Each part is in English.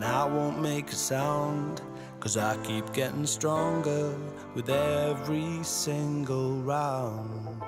and I won't make a sound, 'cause I keep getting stronger with every single round.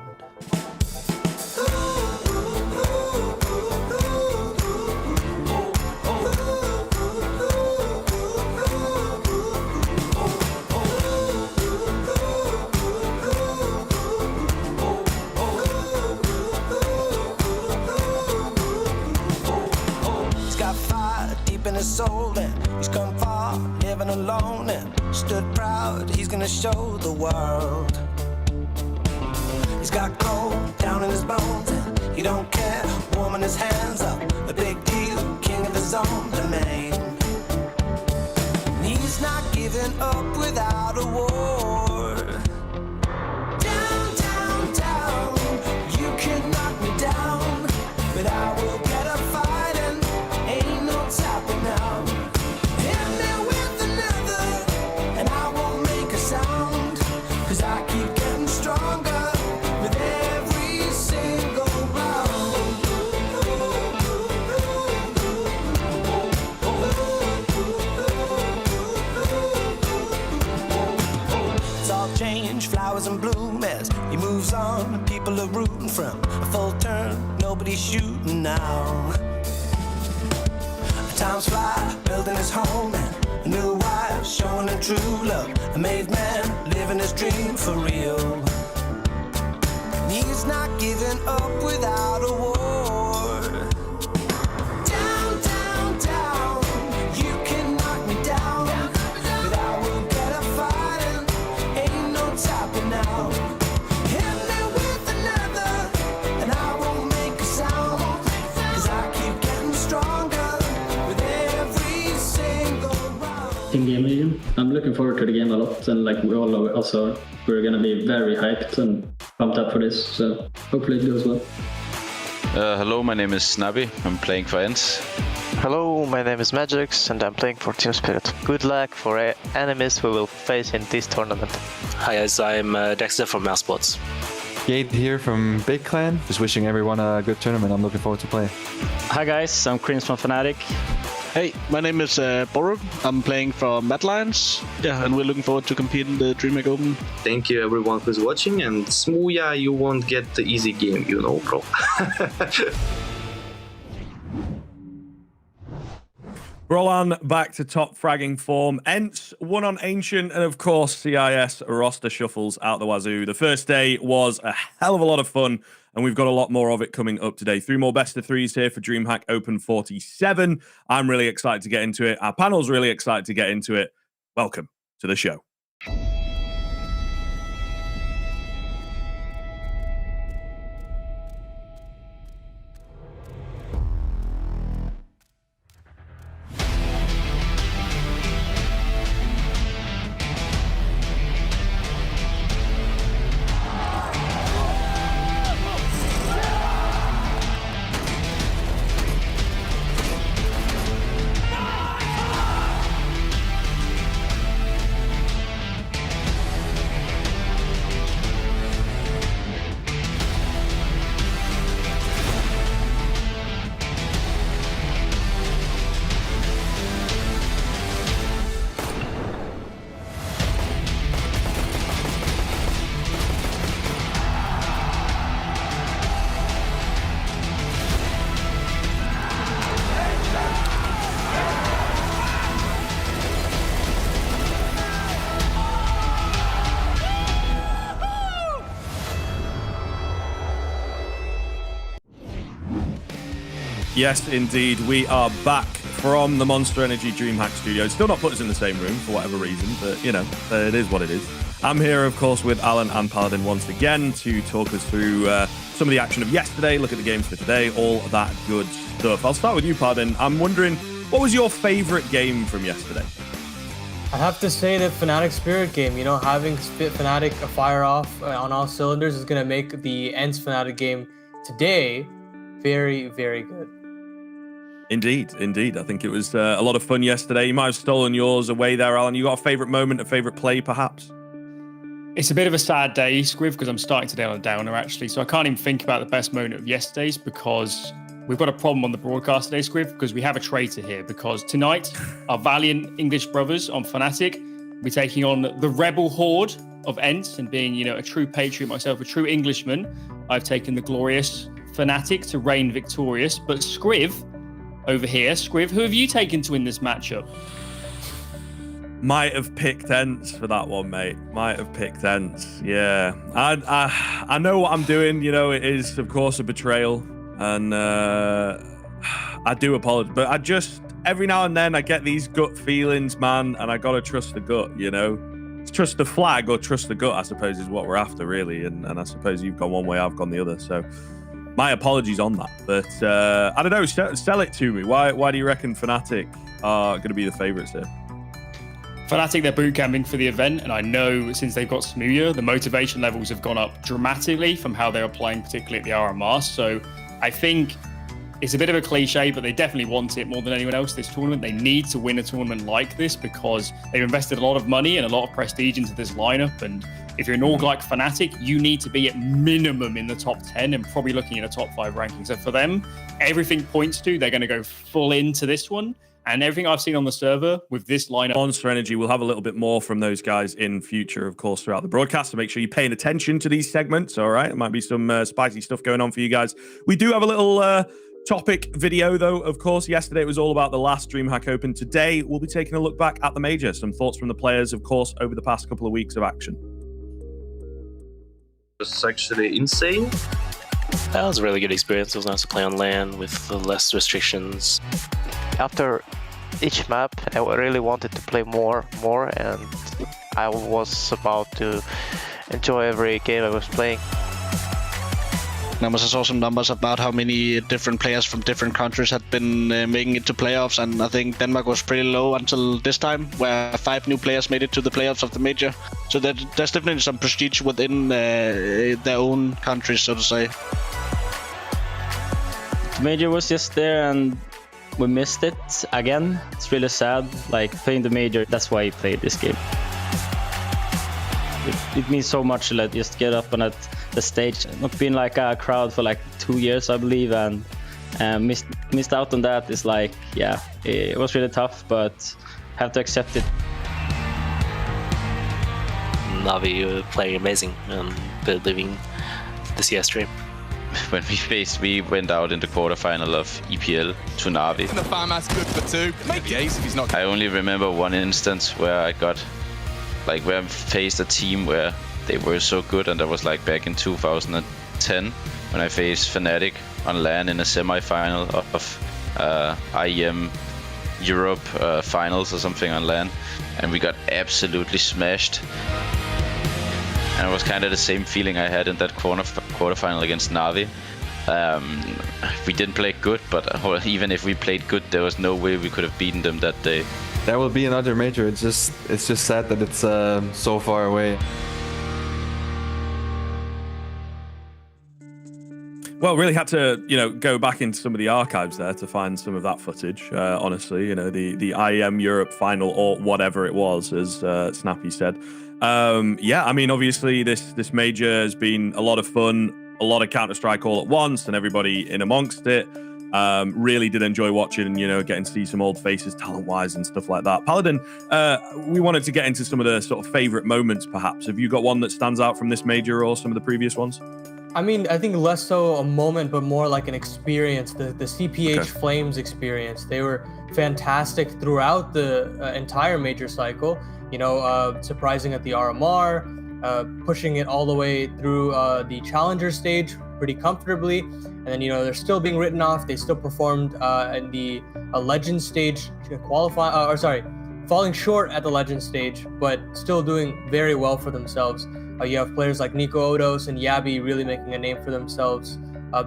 In his soul, and he's come far, living alone and stood proud. He's gonna show the world. He's got gold down in his bones, and he don't care, warming his hands up, a big deal, king of his own domain. And he's not giving up without a war. Down, down, down, you can knock me down, but I will get a fight and ain't no stopping now. Hit me with another and I won't make a sound, 'cause I keep getting stronger with every single round. It's all change, flowers and bloom as he moves on. People are rooting from a full turn, nobody's shooting now. Times fly, building his home and a new wife, showing him true love. A made man, living his dream for real. And he's not giving up without a war. Down, down, down, you can knock me down, but I will get a fight and ain't no stopping now. Hit me with another and I won't make a sound, 'cause I keep getting stronger. In game medium, I'm looking forward to the game a lot, and like we all are also, we're gonna be very hyped and pumped up for this, so hopefully it goes well. Hello, my name is Snappy. I'm playing for Ents. Hello, my name is Magix and I'm playing for Team Spirit. Good luck for enemies we will face in this tournament. Hi guys, I'm Dexter from Mouse Sports. Gade here from Big Clan. Just wishing everyone a good tournament. I'm looking forward to play. Hi guys, I'm Chris from Fnatic. Hey, my name is Boruk. I'm playing for Mad Lions. Yeah, and we're looking forward to compete in the DreamHack Open. Thank you everyone who's watching, and Smooya, you won't get the easy game, you know, bro. Roland back to top fragging form. Ents won on Ancient, and of course CIS roster shuffles out the wazoo. The first day was a hell of a lot of fun, and we've got a lot more of it coming up today. 3 more best of 3s here for DreamHack Open 47. I'm really excited to get into it. Our panel's really excited to get into it. Welcome to the show. Yes, indeed. We are back from the Monster Energy DreamHack studio. Still not put us in the same room for whatever reason, but, you know, it is what it is. I'm here, of course, with Alan and Paladin once again to talk us through some of the action of yesterday, look at the games for today, all that good stuff. I'll start with you, Paladin. I'm wondering, what was your favorite game from yesterday? I have to say the Fnatic Spirit game. You know, having Fnatic fire off on all cylinders is going to make the Ents Fnatic game today very, very good. Indeed, indeed. I think it was a lot of fun yesterday. You might have stolen yours away there, Alan. You got a favorite moment, a favorite play, perhaps? It's a bit of a sad day, Squiv, because I'm starting today on a downer, actually. So I can't even think about the best moment of yesterday's because we've got a problem on the broadcast today, Squiv, because we have a traitor here. Because tonight, our valiant English brothers on Fnatic will be taking on the rebel horde of Ents, and being, a true patriot myself, a true Englishman, I've taken the glorious Fnatic to reign victorious. But Squiv, over here, Squiv, who have you taken to win this matchup? Might have picked Ents for that one, mate. Might have picked Ents. Yeah, I know what I'm doing. It is, of course, a betrayal, and I do apologize. But I just, every now and then, I get these gut feelings, man, and I gotta trust the gut. Trust the flag or trust the gut, I suppose, is what we're after, really. And I suppose you've gone one way, I've gone the other. So my apologies on that. But I don't know. Sell it to me. Why do you reckon Fnatic are going to be the favourites here? Fnatic, they're boot camping for the event, and I know since they've got Smooya, the motivation levels have gone up dramatically from how they were playing, particularly at the RMR. So I think it's a bit of a cliche, but they definitely want it more than anyone else this tournament. They need to win a tournament like this because they've invested a lot of money and a lot of prestige into this lineup. And if you're an org like Fnatic, you need to be at minimum in the top 10 and probably looking at a top 5 ranking. So for them, everything points to they're going to go full into this one. And everything I've seen on the server with this lineup. Monster Energy, we'll have a little bit more from those guys in future, of course, throughout the broadcast. So make sure you're paying attention to these segments, all right? It might be some spicy stuff going on for you guys. We do have a little topic video, though, of course. Yesterday, it was all about the last DreamHack Open. Today, we'll be taking a look back at the major. Some thoughts from the players, of course, over the past couple of weeks of action. It's actually insane. That was a really good experience. It was nice to play on LAN with less restrictions. After each map, I really wanted to play more, and I was about to enjoy every game I was playing. I saw some numbers about how many different players from different countries had been making it to playoffs, and I think Denmark was pretty low until this time, where 5 new players made it to the playoffs of the major. So there's definitely some prestige within their own countries, so to say. The major was just there and we missed it again. It's really sad, like playing the major. That's why I played this game. It means so much to just get up on the stage. Not been like a crowd for like 2 years, I believe, and missed out on that. Is like, yeah, it was really tough, but have to accept it. Navi playing amazing and living the CS dream. When we went out in the quarterfinal of EPL to Navi. The farmhouse good for 2. Make the ace if he's not. I only remember one instance where I faced a team where they were so good, and that was like back in 2010 when I faced Fnatic on LAN in a semi-final of IEM Europe finals or something on LAN, and we got absolutely smashed. And it was kind of the same feeling I had in that quarterfinal against Navi. We didn't play good, but even if we played good, there was no way we could have beaten them that day. There will be another major. It's just sad that it's so far away. Well, really had to, go back into some of the archives there to find some of that footage. Honestly, the IEM Europe final or whatever it was, as Snappy said. Yeah, I mean, obviously this major has been a lot of fun, a lot of Counter-Strike all at once, and everybody in amongst it. Really did enjoy watching, getting to see some old faces talent-wise and stuff like that. Paladin, we wanted to get into some of the sort of favorite moments, perhaps. Have you got one that stands out from this major or some of the previous ones? I mean, I think less so a moment, but more like an experience, the CPH Flames experience. They were fantastic throughout the entire major cycle, surprising at the RMR, pushing it all the way through the challenger stage pretty comfortably. And then, they're still being written off. They still performed in the legend stage falling short at the legend stage, but still doing very well for themselves. You have players like Nico Odos and Yabi really making a name for themselves.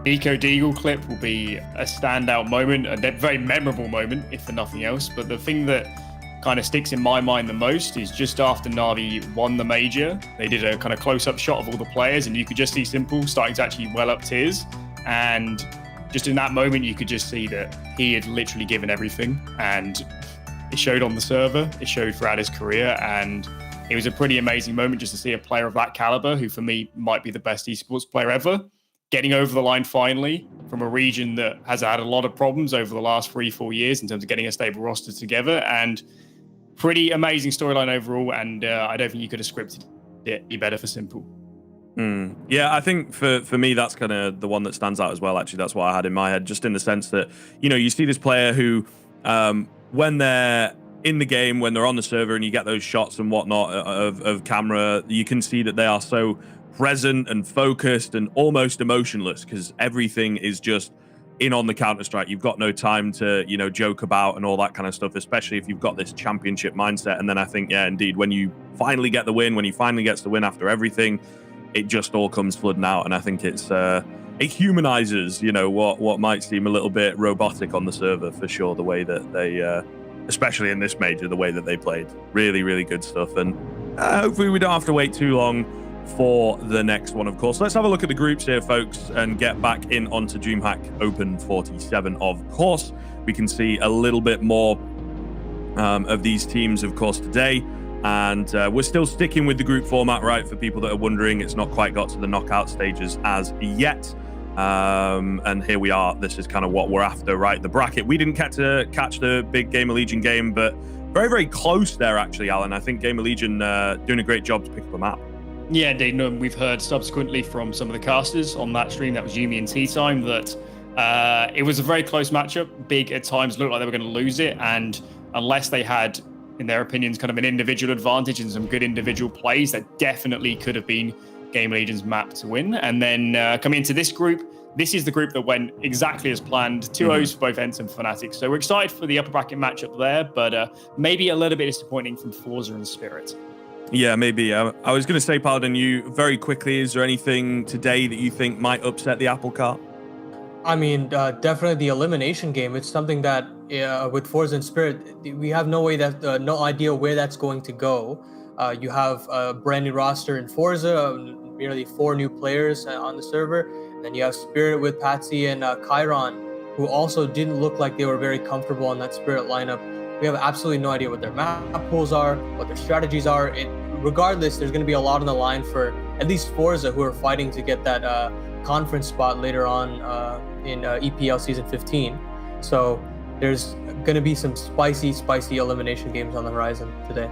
Nico Deagle clip will be a standout moment, a very memorable moment, if for nothing else. But the thing that kind of sticks in my mind the most is just after Navi won the major, they did a kind of close-up shot of all the players, and you could just see Simple starting to actually well up tears. And just in that moment, you could just see that he had literally given everything, and it showed on the server, it showed throughout his career, and it was a pretty amazing moment just to see a player of that caliber, who for me might be the best esports player ever, getting over the line finally from a region that has had a lot of problems over the last 3-4 years in terms of getting a stable roster together. And pretty amazing storyline overall. And I don't think you could have scripted it any better for Simple. Yeah, I think for me, that's kind of the one that stands out as well. Actually, that's what I had in my head, just in the sense that, you know, you see this player who, when they're in the game, when they're on the server and you get those shots and whatnot of camera, you can see that they are so present and focused and almost emotionless because everything is just in on the Counter-Strike. You've got no time to, you know, joke about and all that kind of stuff, especially if you've got this championship mindset. And then I think, yeah, indeed, when you finally get the win, when he finally gets the win after everything, it just all comes flooding out. And I think it humanizes, you know, what might seem a little bit robotic on the server for sure, the way that they, especially in this major, the way that they played. Really, really good stuff. And hopefully we don't have to wait too long for the next one, of course. Let's have a look at the groups here, folks, and get back in onto DreamHack Open 47. Of course, we can see a little bit more of these teams, of course, today. And we're still sticking with the group format, right? For people that are wondering, it's not quite got to the knockout stages as yet. And here we are. This is kind of what we're after, right? The bracket. We didn't get to catch the big Gamer Legion game, but very, very close there, actually, Alan. I think Gamer Legion doing a great job to pick up a map. Yeah, indeed. No, we've heard subsequently from some of the casters on that stream, that was Yumi and Tea Time, that it was a very close matchup. Big at times looked like they were going to lose it. And unless they had, in their opinions, kind of an individual advantage and some good individual plays, that definitely could have been Game Legion's map to win. And then coming into this group, this is the group that went exactly as planned. 2-0s for both Ents and Fnatic. So we're excited for the upper bracket matchup there, but maybe a little bit disappointing from Forza and Spirit. Yeah, maybe. I was going to say, Paladin, you very quickly, is there anything today that you think might upset the apple cart? I mean, definitely the elimination game. It's something that with Forza and Spirit, we have no idea where that's going to go. You have a brand new roster in Forza, nearly 4 new players on the server. Then you have Spirit with Patsy and Chiron, who also didn't look like they were very comfortable on that Spirit lineup. We have absolutely no idea what their map pools are, what their strategies are. Regardless, there's going to be a lot on the line for at least Forza, who are fighting to get that conference spot later on in EPL Season 15. So there's going to be some spicy elimination games on the horizon today.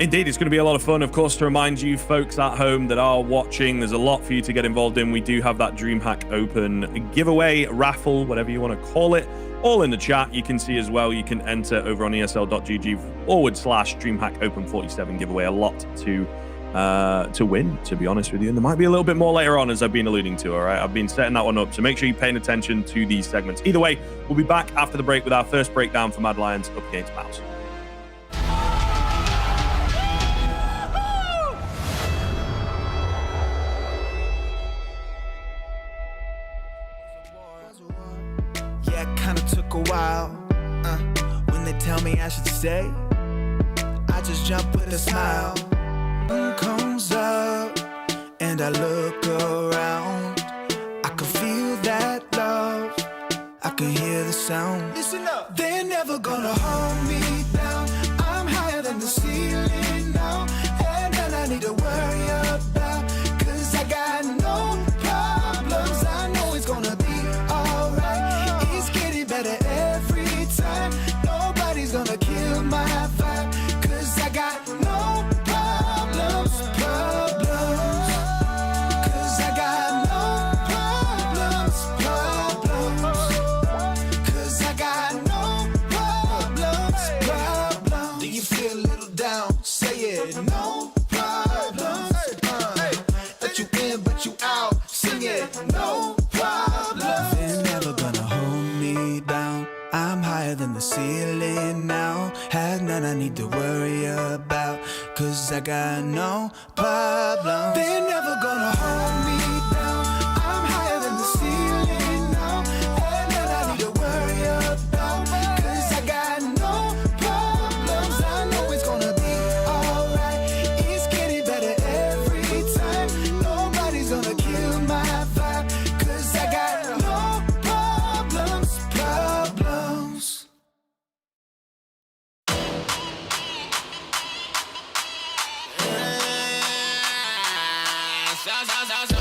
Indeed, it's going to be a lot of fun. Of course, to remind you folks at home that are watching, there's a lot for you to get involved in. We do have that DreamHack Open giveaway, raffle, whatever you want to call it, all in the chat. You can see as well, you can enter over on esl.gg/DreamHack Open 47 giveaway. A lot to win, to be honest with you. And there might be a little bit more later on, as I've been alluding to, all right? I've been setting that one up, so make sure you're paying attention to these segments. Either way, we'll be back after the break with our first breakdown for Mad Lions up against Mouse. Took a while when they tell me I should stay. I just jump with a smile. Comes up and I look around. I can feel that love. I can hear the sound. Listen up. They're never gonna hold me down. I'm higher than the ceiling now, and none I need to worry about. 'Cause I got no problems. I know it's gonna be alright. Better every time. Nobody's gonna kill my vibe. 'Cause I got no problems. 'Cause I got no problems. 'Cause I got no problems. Do you feel a little down? Say it. No problems. Let you in, but you out. Sing it. No problems. They're never gonna hold me down. I'm higher than the ceiling now. Have none I need to worry about. 'Cause I got no problem. They're never gonna hold me down. I'm higher than the ceiling now. Have none I need to worry about. 'Cause I got no problems. I know it's gonna be alright. It's getting better every time. Nobody's gonna kill my vibe. 'Cause I got no problems. Sounds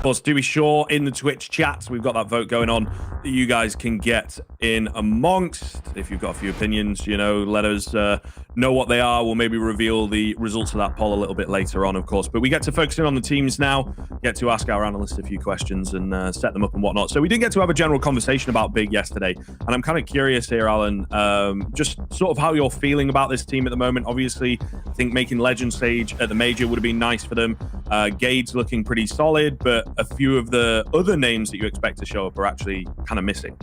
course, do be sure in the Twitch chats, we've got that vote going on that you guys can get in amongst. If you've got a few opinions, let us know what they are. We'll maybe reveal the results of that poll a little bit later on, of course. But we get to focus in on the teams now, get to ask our analysts a few questions and set them up and whatnot. So we did get to have a general conversation about Big yesterday. And I'm kind of curious here, Alan, just sort of how you're feeling about this team at the moment. Obviously, I think making Legend stage at the Major would have been nice for them. Gade's looking pretty solid, but a few of the other names that you expect to show up are actually kind of missing.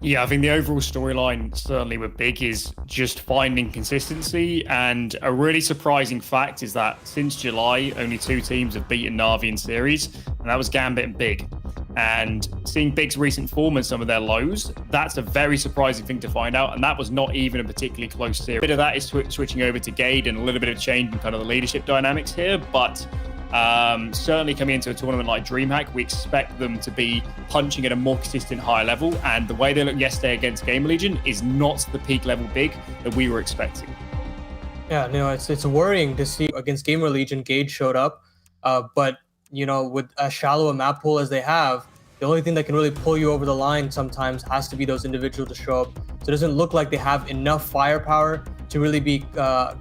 Yeah, I think the overall storyline certainly with Big is just finding consistency, and a really surprising fact is that since July, only 2 teams have beaten Na'Vi in series, and that was Gambit and Big. And seeing Big's recent form and some of their lows, that's a very surprising thing to find out, and that was not even a particularly close series. A bit of that is switching over to Gade and a little bit of change in kind of the leadership dynamics here, but certainly coming into a tournament like DreamHack, we expect them to be punching at a more consistent high level, and the way they looked yesterday against Gamer Legion is not the peak level Big that we were expecting. Yeah, no, it's worrying to see against Gamer Legion, Gade showed up, but with as shallow a map pool as they have, the only thing that can really pull you over the line sometimes has to be those individuals to show up. So it doesn't look like they have enough firepower to really be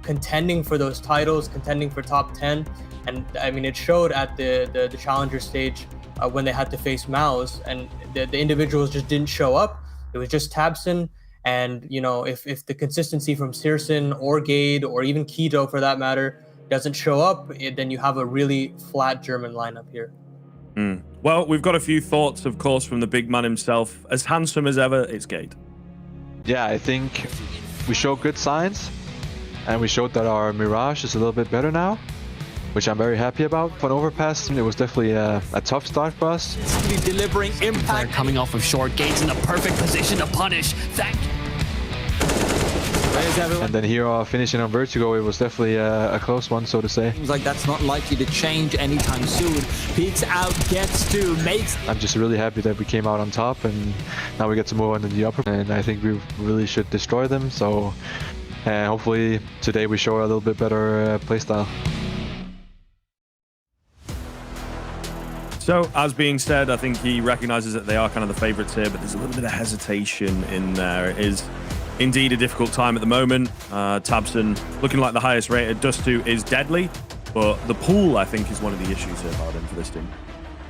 contending for those titles, contending for top 10. And I mean, it showed at the challenger stage when they had to face Mouse, and the individuals just didn't show up. It was just Tabson. And if the consistency from Searson or Gade or even Keto for that matter doesn't show up, then you have a really flat German lineup here. Well, we've got a few thoughts, of course, from the big man himself. As handsome as ever, it's Gade. Yeah, I think we showed good signs, and we showed that our Mirage is a little bit better now, which I'm very happy about. For an overpass, it was definitely a tough start for us. Delivering impact. Coming off of short, Gade's in the perfect position to punish. And then here finishing on Vertigo, it was definitely a close one, so to say. Seems like that's not likely to change anytime soon. Peeks out, gets to, makes... I'm just really happy that we came out on top, and now we get to move on to the upper. And I think we really should destroy them, so hopefully today we show a little bit better playstyle. So, as being said, I think he recognizes that they are kind of the favorites here, but there's a little bit of hesitation in there. It is indeed a difficult time at the moment. Tabson looking like the highest rated. Dust2 is deadly, but the pool, I think, is one of the issues here, Paladin, for this team.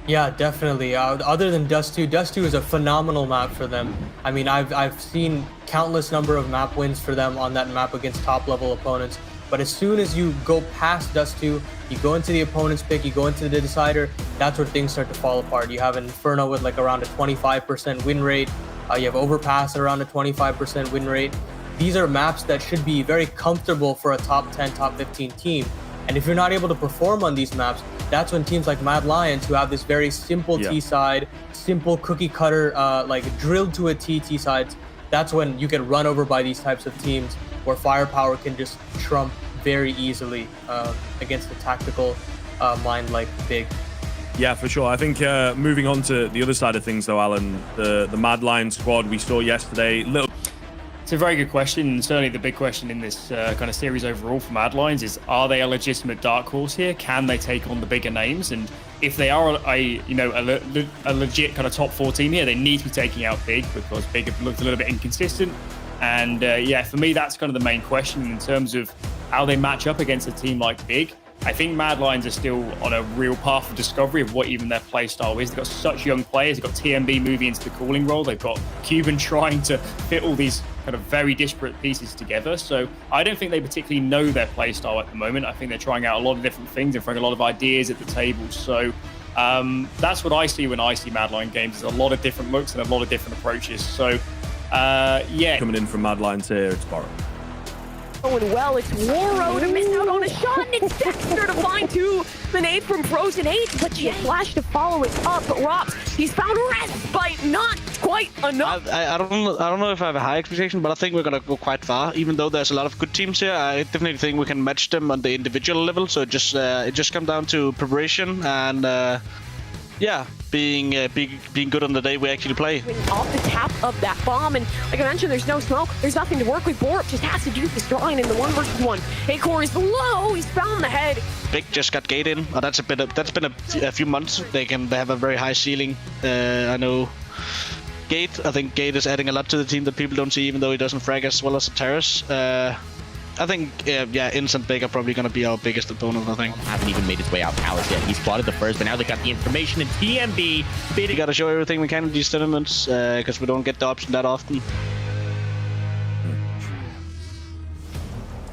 Yeah, definitely. Other than Dust2, Dust2 is a phenomenal map for them. I mean, I've seen countless number of map wins for them on that map against top-level opponents. But as soon as you go past Dust2, you go into the opponent's pick, you go into the decider, that's where things start to fall apart. You have Inferno with like around a 25% win rate. You have Overpass at around a 25% win rate. These are maps that should be very comfortable for a top 10, top 15 team. And if you're not able to perform on these maps, that's when teams like Mad Lions, who have this very simple T-side, simple cookie cutter, like drilled to a T-sides, that's when you get run over by these types of teams where firepower can just trump very easily against a tactical mind like Big. Yeah, for sure. I think moving on to the other side of things, though, Alan, the Mad Lions squad we saw yesterday. It's a very good question, and certainly the big question in this kind of series overall for Mad Lions is: are they a legitimate dark horse here? Can they take on the bigger names? And if they are a legit kind of top 4 team here, they need to be taking out Big, because Big have looked a little bit inconsistent. And yeah, for me, that's kind of the main question in terms of how they match up against a team like Big. I think Mad Lions are still on a real path of discovery of what even their play style is. They've got such young players. They've got TMB moving into the calling role. They've got Cuban trying to fit all these kind of very disparate pieces together. So I don't think they particularly know their play style at the moment. I think they're trying out a lot of different things. They're throwing a lot of ideas at the table. So that's what I see when I see Mad Lion games. There's a lot of different looks and a lot of different approaches. So yeah. Coming in from Mad Lions here, it's Borrow. Going well, it's Waro to miss out on a shot, and it's Dexter to find 2. The nade from Frozen 8, but she flashed to follow it up. Rops, he's found respite, not quite enough. I don't know if I have a high expectation, but I think we're gonna go quite far. Even though there's a lot of good teams here, I definitely think we can match them on the individual level. So it just comes down to preparation and yeah. being good on the day we actually play. Off the tap of that bomb, and like I mentioned, there's no smoke, there's nothing to work with. Borup just has to do this drawing in the 1v1. Acore is low, he's found the head. Big just got Gate in. Oh, that's been a few months. They have a very high ceiling. I know Gate. I think Gate is adding a lot to the team that people don't see, even though he doesn't frag as well as Terrace. I think, Inns and Big are probably going to be our biggest opponent, I think. Hasn't even made his way out Palace yet. He spotted the first, but now they got the information, and TMB We got to show everything we can in these tournaments, because we don't get the option that often.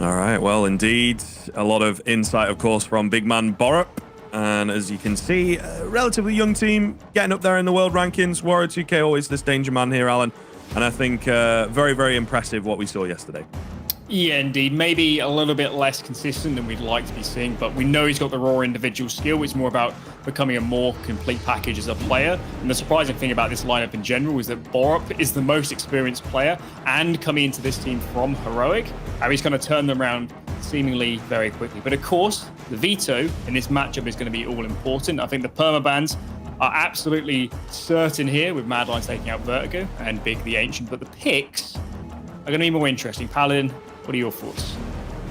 All right, well, indeed, a lot of insight, of course, from big man Borup. And as you can see, a relatively young team getting up there in the world rankings. Warrior 2K always this danger man here, Alan. And I think very, very impressive what we saw yesterday. Yeah, indeed. Maybe a little bit less consistent than we'd like to be seeing, but we know he's got the raw individual skill. It's more about becoming a more complete package as a player. And the surprising thing about this lineup in general is that Borup is the most experienced player and coming into this team from Heroic. And he's going to turn them around seemingly very quickly. But of course, the veto in this matchup is going to be all important. I think the permabans are absolutely certain here with Mad Lions taking out Vertigo and Big the Ancient, but the picks are going to be more interesting. Paladin, what are your thoughts?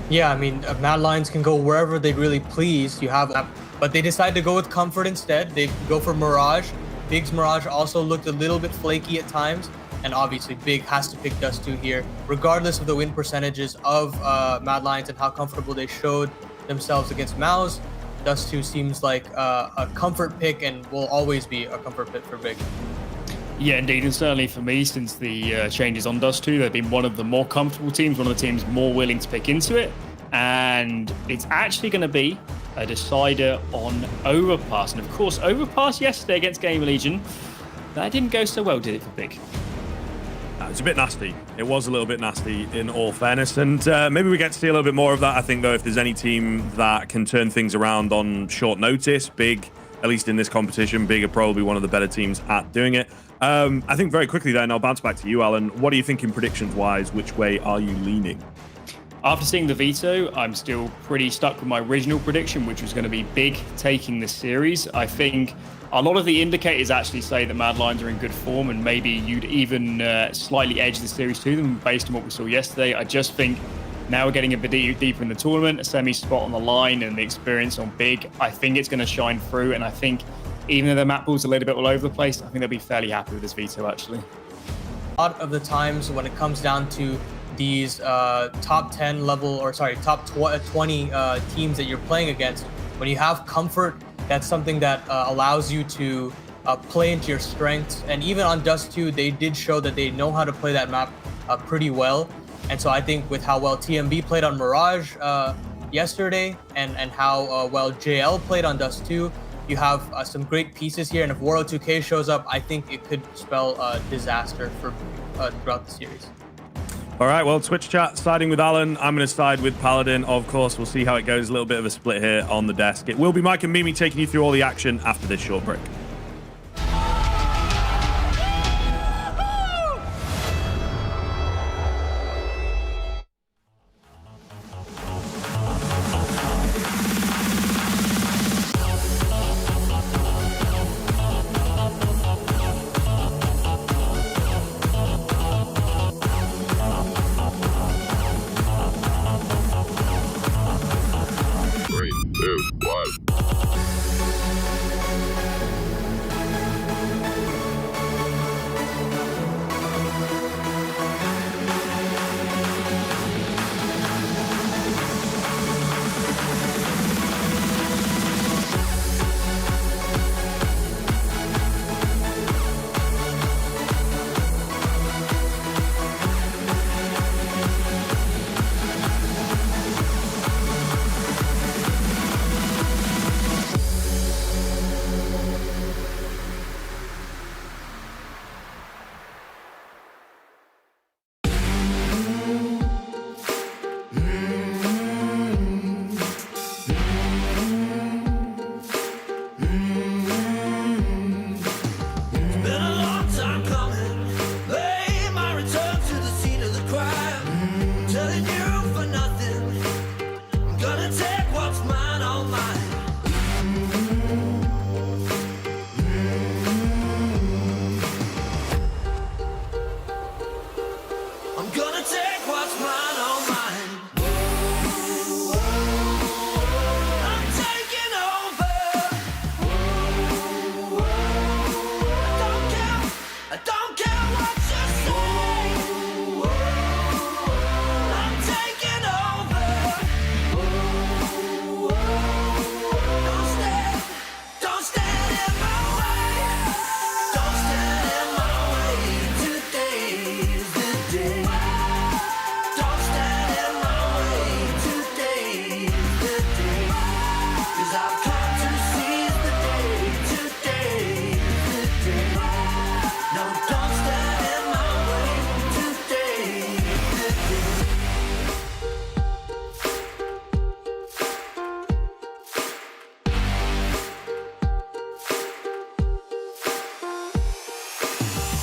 Yeah, I mean, Mad Lions can go wherever they really please. You have, but they decide to go with Comfort instead. They go for Mirage. Big's Mirage also looked a little bit flaky at times, and obviously Big has to pick Dust 2 here, regardless of the win percentages of Mad Lions and how comfortable they showed themselves against Mouse. Dust 2 seems like a comfort pick and will always be a comfort pick for Big. Yeah, indeed, and certainly for me, since the changes on Dust 2, they've been one of the more comfortable teams, one of the teams more willing to pick into it, and it's actually going to be a decider on Overpass. And of course, Overpass yesterday against Game Legion, that didn't go so well, did it, for Big? It's a bit nasty. It was a little bit nasty, in all fairness, and maybe we get to see a little bit more of that. I think, though, if there's any team that can turn things around on short notice, Big, at least in this competition, Big are probably one of the better teams at doing it. I think very quickly then, I'll bounce back to you, Alan. What are you thinking predictions-wise? Which way are you leaning? After seeing the veto, I'm still pretty stuck with my original prediction, which was going to be Big taking this series. I think a lot of the indicators actually say that Mad Lions are in good form, and maybe you'd even slightly edge the series to them based on what we saw yesterday. I just think now we're getting a bit deeper in the tournament, a semi spot on the line, and the experience on Big, I think it's going to shine through, and I think even though the map pool's a little bit all over the place, I think they'll be fairly happy with this veto, actually. A lot of the times when it comes down to these top 10 level, or sorry, top 20 teams that you're playing against, when you have comfort, that's something that allows you to play into your strengths. And even on Dust 2, they did show that they know how to play that map pretty well. And so I think with how well TMB played on Mirage yesterday, and how well JL played on Dust 2, you have some great pieces here. And if Warrior 2K shows up, I think it could spell disaster for throughout the series. All right, well, Twitch chat siding with Alan. I'm going to side with Paladin. Of course, we'll see how it goes. A little bit of a split here on the desk. It will be Mike and Mimi taking you through all the action after this short break.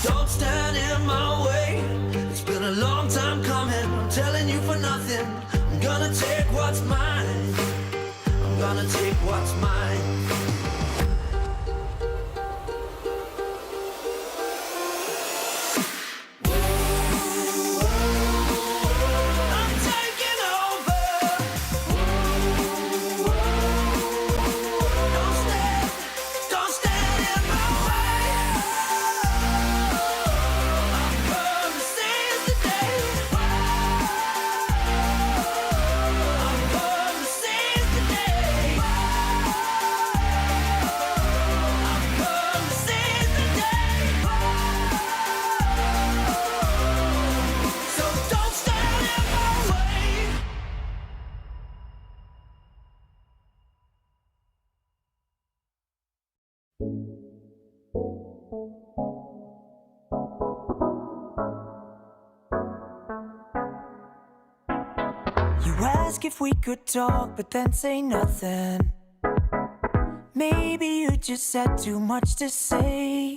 Don't stand in my way. It's been a long time coming. I'm telling you for nothing. I'm gonna take what's mine. I'm gonna take what's mine. You ask if we could talk, but then say nothing. Maybe you just had too much to say.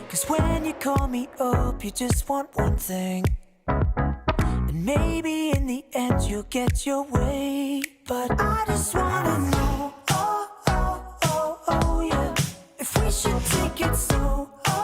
'Cause when you call me up, you just want one thing. And maybe in the end you'll get your way. But I just wanna know, oh, oh, oh, oh, yeah, if we should take it slow, oh.